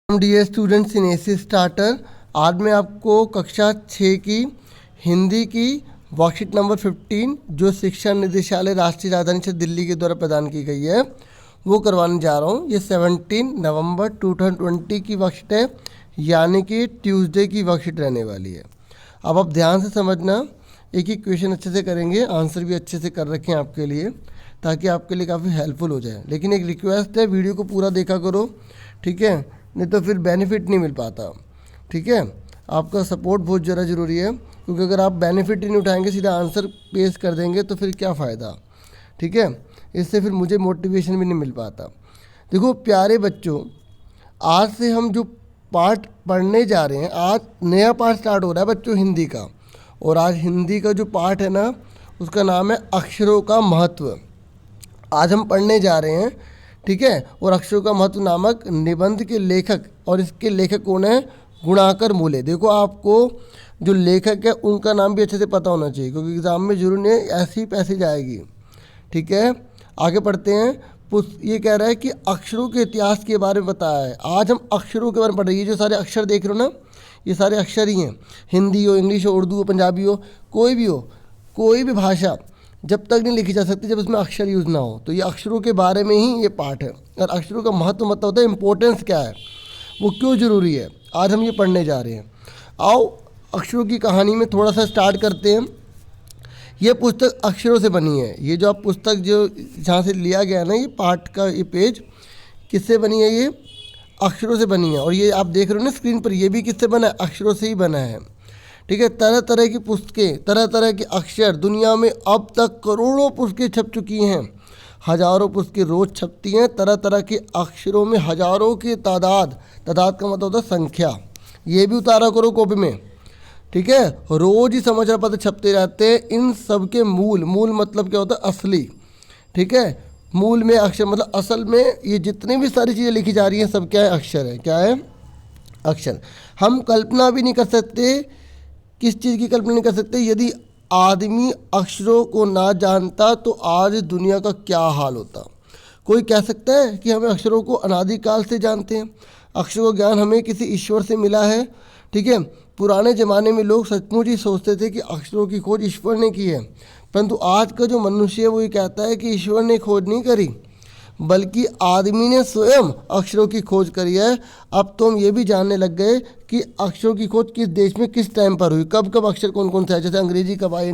Dear students in AC starter, आज मैं आपको कक्षा 6 की हिंदी की वर्कशीट नंबर 15 जो शिक्षा निदेशालय राष्ट्रीय राजधानी क्षेत्र दिल्ली के द्वारा प्रदान की गई है वो करवाने जा रहा हूँ। ये 17 नवंबर 2020 की वर्कशीट है, यानी कि ट्यूसडे की वर्कशीट रहने वाली है। अब आप ध्यान से समझना, एक एक क्वेश्चन अच्छे से करेंगे, आंसर भी अच्छे से कर रखे हैं आपके लिए, ताकि आपके लिए काफ़ी हेल्पफुल हो जाए। लेकिन एक रिक्वेस्ट है, वीडियो को पूरा देखा करो, ठीक है, नहीं तो फिर बेनिफिट नहीं मिल पाता। ठीक है, आपका सपोर्ट बहुत ज़्यादा ज़रूरी है, क्योंकि अगर आप बेनिफिट ही नहीं उठाएंगे, सीधा आंसर पेश कर देंगे तो फिर क्या फ़ायदा। ठीक है, इससे फिर मुझे मोटिवेशन भी नहीं मिल पाता। देखो प्यारे बच्चों, आज से हम जो पाठ पढ़ने जा रहे हैं, आज नया पाठ स्टार्ट हो रहा है बच्चों हिंदी का। और आज हिंदी का जो पाठ है ना, उसका नाम है अक्षरों का महत्व। आज हम पढ़ने जा रहे हैं, ठीक है। और अक्षरों का महत्व नामक निबंध के लेखक, और इसके लेखक कौन है? गुणाकर मूले। देखो आपको जो लेखक है उनका नाम भी अच्छे से पता होना चाहिए, क्योंकि एग्जाम में जरूर नहीं ऐसी पैसेज आएगी। ठीक है, आगे पढ़ते हैं। ये कह रहा है कि अक्षरों के इतिहास के बारे में बताया है। आज हम अक्षरों के बारे में पढ़ रहे हैं। ये जो सारे अक्षर देख रहे हो ना, ये सारे अक्षर ही हैं। हिंदी हो, इंग्लिश हो, उर्दू हो, पंजाबी हो, कोई भी हो, कोई भी भाषा जब तक नहीं लिखी जा सकती जब उसमें अक्षर यूज़ ना हो। तो ये अक्षरों के बारे में ही ये पाठ है। और अक्षरों का महत्व मतलब होता है इम्पोर्टेंस क्या है, वो क्यों ज़रूरी है, आज हम ये पढ़ने जा रहे हैं। आओ अक्षरों की कहानी में थोड़ा सा स्टार्ट करते हैं। ये पुस्तक अक्षरों से बनी है। ये जो आप पुस्तक जो जहाँ से लिया गया है ना, ये पाठ का ये पेज किससे बनी है? ये अक्षरों से बनी है। और ये आप देख रहे हो ना स्क्रीन पर, ये भी किससे बना है? अक्षरों से ही बना है। ठीक है, तरह तरह की पुस्तकें, तरह तरह के अक्षर, दुनिया में अब तक करोड़ों पुस्तकें छप चुकी हैं, हजारों पुस्तकें रोज़ छपती हैं। तरह तरह के अक्षरों में हजारों की तादाद का मतलब होता है संख्या। ये भी उतारा करो कॉपी में। ठीक है, रोज़ ही समाचार पत्र छपते रहते हैं। इन सब के मूल मतलब क्या होता है? असली। ठीक है, मूल में अक्षर मतलब असल में ये जितनी भी सारी चीज़ें लिखी जा रही हैं सब क्या है? अक्षर है। क्या है? अक्षर। हम कल्पना भी नहीं कर सकते, किस चीज़ की कल्पना नहीं कर सकते? यदि आदमी अक्षरों को ना जानता तो आज दुनिया का क्या हाल होता। कोई कह सकता है कि हमें अक्षरों को अनादिकाल से जानते हैं, अक्षरों का ज्ञान हमें किसी ईश्वर से मिला है। ठीक है, पुराने ज़माने में लोग सचमुच ही सोचते थे कि अक्षरों की खोज ईश्वर ने की है, परंतु आज का जो मनुष्य है वो ये कहता है कि ईश्वर ने खोज नहीं करी, बल्कि आदमी ने स्वयं अक्षरों की खोज करी है। अब तो हम ये भी जानने लग गए कि अक्षरों की खोज किस देश में किस टाइम पर हुई, कब कब अक्षर कौन कौन से आए, जैसे अंग्रेजी कब आई,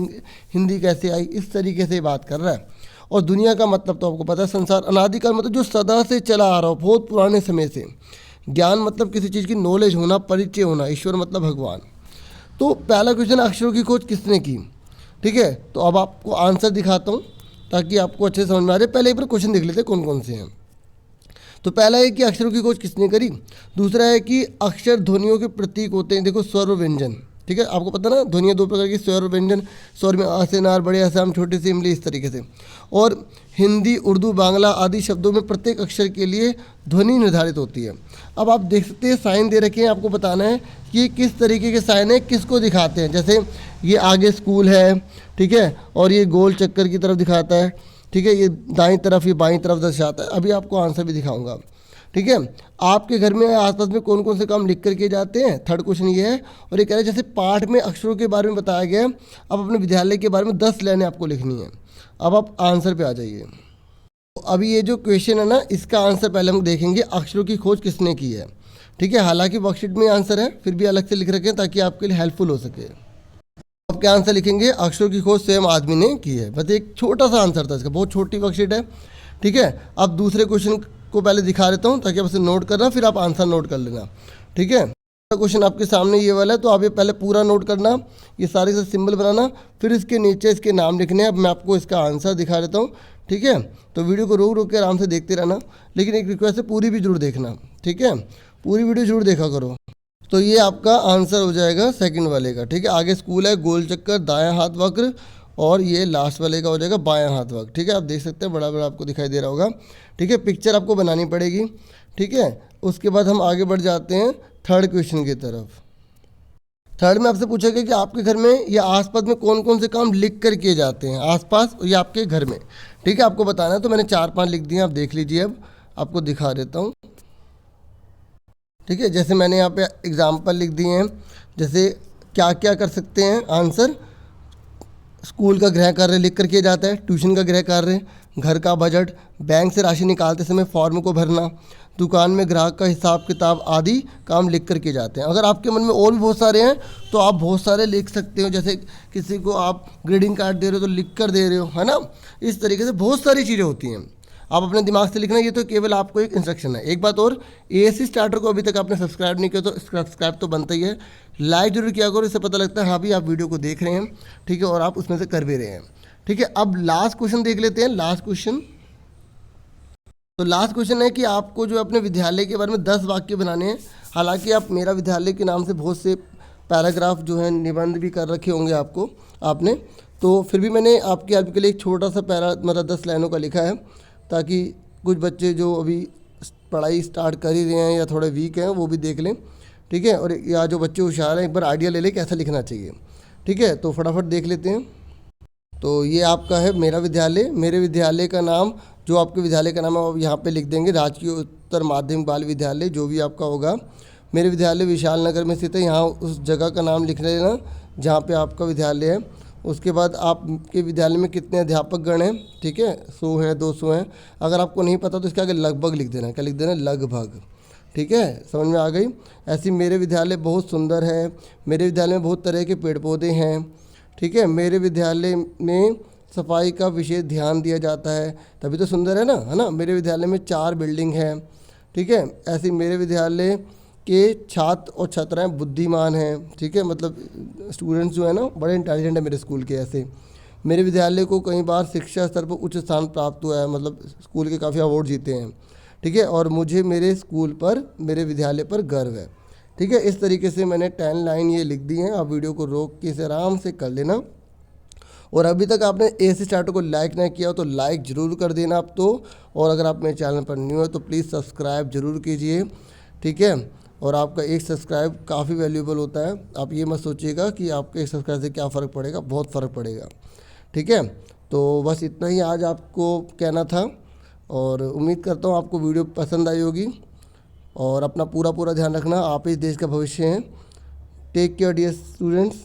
हिंदी कैसे आई, इस तरीके से बात कर रहा है। और दुनिया का मतलब तो आपको पता है, संसार अनादिकाल मतलब जो सदा से चला आ रहा हो, बहुत पुराने समय से। ज्ञान मतलब किसी चीज़ की नॉलेज होना, परिचय होना। ईश्वर मतलब भगवान। तो पहला क्वेश्चन, अक्षरों की खोज किसने की? ठीक है, तो अब आपको आंसर दिखाता हूँ ताकि आपको अच्छे से समझ में आ जाए। पहले एक बार क्वेश्चन देख लेते हैं कौन कौन से हैं। तो पहला है कि अक्षरों की खोज किसने करी। दूसरा है कि अक्षर ध्वनियों के प्रतीक होते हैं। देखो स्वर और व्यंजन, ठीक है, आपको पता ना, ध्वनियाँ दो प्रकार की, स्वर और व्यंजन। स्वर में आ से नार, बड़े आसाम, छोटे से इमली, इस तरीके से। और हिंदी, उर्दू, बांग्ला आदि शब्दों में प्रत्येक अक्षर के लिए ध्वनि निर्धारित होती है। अब आप देख सकते हैं साइन दे रखे हैं, आपको बताना है कि किस तरीके के साइन है, किसको दिखाते हैं। जैसे ये आगे स्कूल है, ठीक है, और ये गोल चक्कर की तरफ दिखाता है। ठीक है, ये दाईं तरफ, ये बाईं तरफ दर्शाता है। अभी आपको आंसर भी दिखाऊंगा। ठीक है, आपके घर में आसपास में कौन कौन से काम लिख कर किए जाते हैं? थर्ड क्वेश्चन ये है। और ये कह रहे हैं जैसे पाठ में अक्षरों के बारे में बताया गया है, अब अपने विद्यालय के बारे में 10 लाइनें आपको लिखनी है। अब आप आंसर पे आ जाइए। तो अभी ये जो क्वेश्चन है ना, इसका आंसर पहले हम देखेंगे, अक्षरों की खोज किसने की है। ठीक है, हालांकि वर्कशीट में आंसर है, फिर भी अलग से लिख रखे हैं ताकि आपके लिए हेल्पफुल हो सके। अब क्या आंसर लिखेंगे? अक्षरों की खोज स्वयं आदमी ने की है। बस एक छोटा सा आंसर था इसका, बहुत छोटी वर्कशीट है। ठीक है, अब दूसरे क्वेश्चन को पहले दिखा देता हूँ ताकि आप उसे नोट करना, फिर आप आंसर नोट कर लेना। ठीक है, क्वेश्चन आपके सामने ये वाला है, तो आप ये पहले पूरा नोट करना, ये सारे से सिंबल बनाना, फिर इसके नीचे इसके नाम लिखने हैं। अब मैं आपको इसका आंसर दिखा देता हूँ। ठीक है, तो वीडियो को रोक रोक के आराम से देखते रहना, लेकिन एक रिक्वेस्ट है, पूरी भी जरूर देखना। ठीक है, पूरी वीडियो जरूर देखा करो। तो ये आपका आंसर हो जाएगा सेकंड वाले का। ठीक है, आगे स्कूल है, गोल चक्कर, दायां हाथ वक्र, और ये लास्ट वाले का हो जाएगा बायां हाथ वक्र। ठीक है, आप देख सकते हैं, बड़ा बड़ा आपको दिखाई दे रहा होगा। ठीक है, पिक्चर आपको बनानी पड़ेगी। ठीक है, उसके बाद हम आगे बढ़ जाते हैं थर्ड क्वेश्चन की तरफ। थर्ड में आपसे पूछा गया कि आपके घर में या आसपास में कौन कौन से काम लिख कर किए जाते हैं, आसपास या आपके घर में। ठीक है, आपको बताना है। तो मैंने 4-5 लिख दिए, आप देख लीजिए। अब आपको दिखा देता हूँ। ठीक है, जैसे मैंने यहाँ पे एग्जाम्पल लिख दिए हैं, जैसे क्या क्या कर सकते हैं आंसर। स्कूल का गृह कार्य लिख कर किया जाता है, ट्यूशन का गृह कार्य, घर का बजट, बैंक से राशि निकालते समय फॉर्म को भरना, दुकान में ग्राहक का हिसाब किताब आदि काम लिख कर किए जाते हैं। अगर आपके मन में और भी बहुत सारे हैं तो आप बहुत सारे लिख सकते हो, जैसे किसी को आप ग्रीटिंग कार्ड दे रहे हो तो लिख कर दे रहे हो, है ना। इस तरीके से बहुत सारी चीज़ें होती हैं, आप अपने दिमाग से लिखना, ये तो केवल आपको एक इंस्ट्रक्शन है। एक बात और, एएससी स्टार्टर को अभी तक आपने सब्सक्राइब नहीं किया तो सब्सक्राइब तो बनता ही है, लाइक जरूर किया करो, इससे पता लगता है हाँ भी आप वीडियो को देख रहे हैं, ठीक है, और आप उसमें से कर भी रहे हैं, ठीक है। अब लास्ट क्वेश्चन देख लेते हैं, लास्ट क्वेश्चन। तो लास्ट क्वेश्चन है कि आपको जो अपने विद्यालय के बारे में 10 वाक्य बनाने हैं। हालांकि आप मेरा विद्यालय के नाम से बहुत से पैराग्राफ जो है निबंध भी कर रखे होंगे आपने, तो फिर भी मैंने आपकी हेल्प के लिए एक छोटा सा मतलब 10 लाइनों का लिखा है, ताकि कुछ बच्चे जो अभी पढ़ाई स्टार्ट कर ही रहे हैं या थोड़े वीक हैं वो भी देख लें, ठीक है, और या जो बच्चे होशियार हैं एक बार आइडिया ले लें कैसा लिखना चाहिए, ठीक है। तो फटाफट देख लेते हैं। तो ये आपका है मेरा विद्यालय, मेरे विद्यालय का नाम, जो आपके विद्यालय का नाम है आप यहाँ पे लिख देंगे, राजकीय उत्तर माध्यमिक बाल विद्यालय, जो भी आपका होगा। मेरे विद्यालय विशाल नगर में स्थित है, यहाँ उस जगह का नाम लिख लेना जहाँ पे आपका विद्यालय है। उसके बाद आपके विद्यालय में कितने अध्यापक गण हैं, ठीक है, 100 हैं, 200 हैं। अगर आपको नहीं पता तो इसके आगे लगभग लिख देना, क्या लिख देना, लगभग, ठीक है, समझ में आ गई। ऐसी मेरे विद्यालय बहुत सुंदर है, मेरे विद्यालय में बहुत तरह के पेड़ पौधे हैं, ठीक है, मेरे विद्यालय में सफाई का विशेष ध्यान दिया जाता है, तभी तो सुंदर है ना। मेरे विद्यालय में 4 बिल्डिंग हैं, ठीक है। ऐसे मेरे विद्यालय के छात्र और छात्राएं बुद्धिमान हैं, ठीक है, मतलब स्टूडेंट्स जो है ना बड़े इंटेलिजेंट है मेरे स्कूल के। ऐसे मेरे विद्यालय को कई बार शिक्षा स्तर पर उच्च स्थान प्राप्त हुआ है, मतलब स्कूल के काफ़ी अवार्ड जीते हैं, ठीक है, और मुझे मेरे स्कूल पर, मेरे विद्यालय पर गर्व है, ठीक है। इस तरीके से मैंने 10 लाइन ये लिख दी हैं, आप वीडियो को रोक के इसे आराम से कर लेना। और अभी तक आपने एएससी स्टार्टर को लाइक ना किया हो तो लाइक ज़रूर कर देना आप तो, और अगर आप मेरे चैनल पर न्यू हो तो प्लीज़ सब्सक्राइब ज़रूर कीजिए, ठीक है। और आपका एक सब्सक्राइब काफ़ी वैल्यूएबल होता है, आप ये मत सोचिएगा कि आपके एक सब्सक्राइब से क्या फ़र्क पड़ेगा, बहुत फ़र्क पड़ेगा, ठीक है। तो बस इतना ही आज आपको कहना था, और उम्मीद करता हूँ आपको वीडियो पसंद आई होगी, और अपना पूरा ध्यान रखना, आप इस देश का भविष्य हैं। Take care dear students.